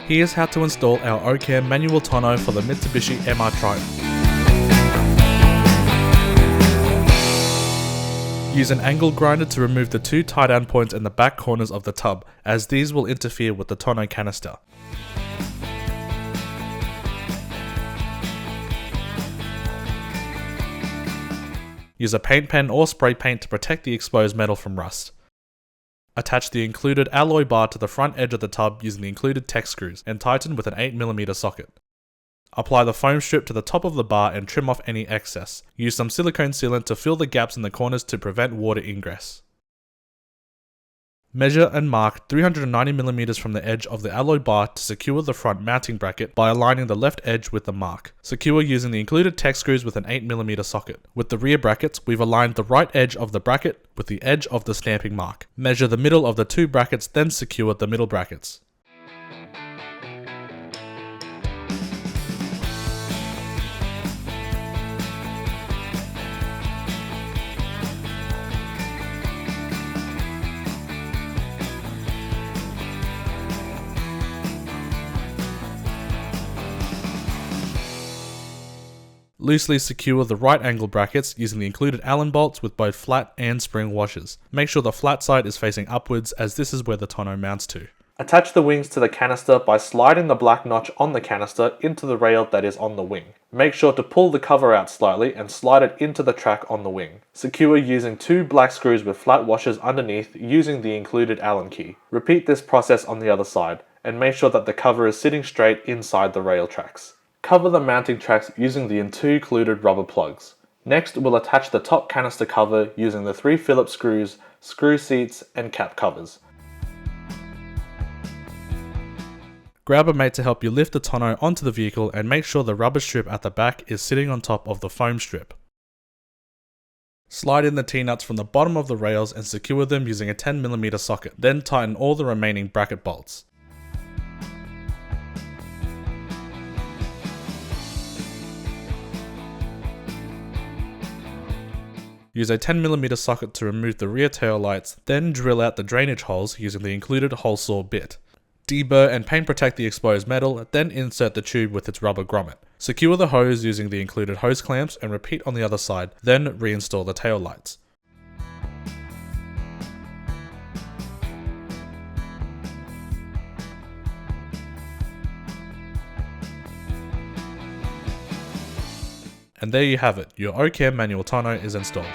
Here's how to install our OCAM manual tonneau for the Mitsubishi MR Triton. Use an angle grinder to remove the two tie-down points in the back corners of the tub, as these will interfere with the tonneau canister. Use a paint pen or spray paint to protect the exposed metal from rust. Attach the included alloy bar to the front edge of the tub using the included Tek screws and tighten with an 8mm socket. Apply the foam strip to the top of the bar and trim off any excess. Use some silicone sealant to fill the gaps in the corners to prevent water ingress. Measure and mark 390mm from the edge of the alloy bar to secure the front mounting bracket by aligning the left edge with the mark. Secure using the included Tek screws with an 8mm socket. With the rear brackets, we've aligned the right edge of the bracket with the edge of the stamping mark. Measure the middle of the two brackets, then secure the middle brackets. Loosely secure the right angle brackets using the included Allen bolts with both flat and spring washers. Make sure the flat side is facing upwards, as this is where the tonneau mounts to. Attach the wings to the canister by sliding the black notch on the canister into the rail that is on the wing. Make sure to pull the cover out slightly and slide it into the track on the wing. Secure using two black screws with flat washers underneath using the included Allen key. Repeat this process on the other side and make sure that the cover is sitting straight inside the rail tracks. Cover the mounting tracks using the two included rubber plugs. Next, we'll attach the top canister cover using the 3 Phillips screws, screw seats and cap covers. Grab a mate to help you lift the tonneau onto the vehicle and make sure the rubber strip at the back is sitting on top of the foam strip. Slide in the T-nuts from the bottom of the rails and secure them using a 10mm socket, then tighten all the remaining bracket bolts. Use a 10mm socket to remove the rear tail lights, then drill out the drainage holes using the included hole saw bit. Deburr and paint protect the exposed metal, then insert the tube with its rubber grommet. Secure the hose using the included hose clamps and repeat on the other side, then reinstall the tail lights. And there you have it, your OCAM manual tonneau is installed.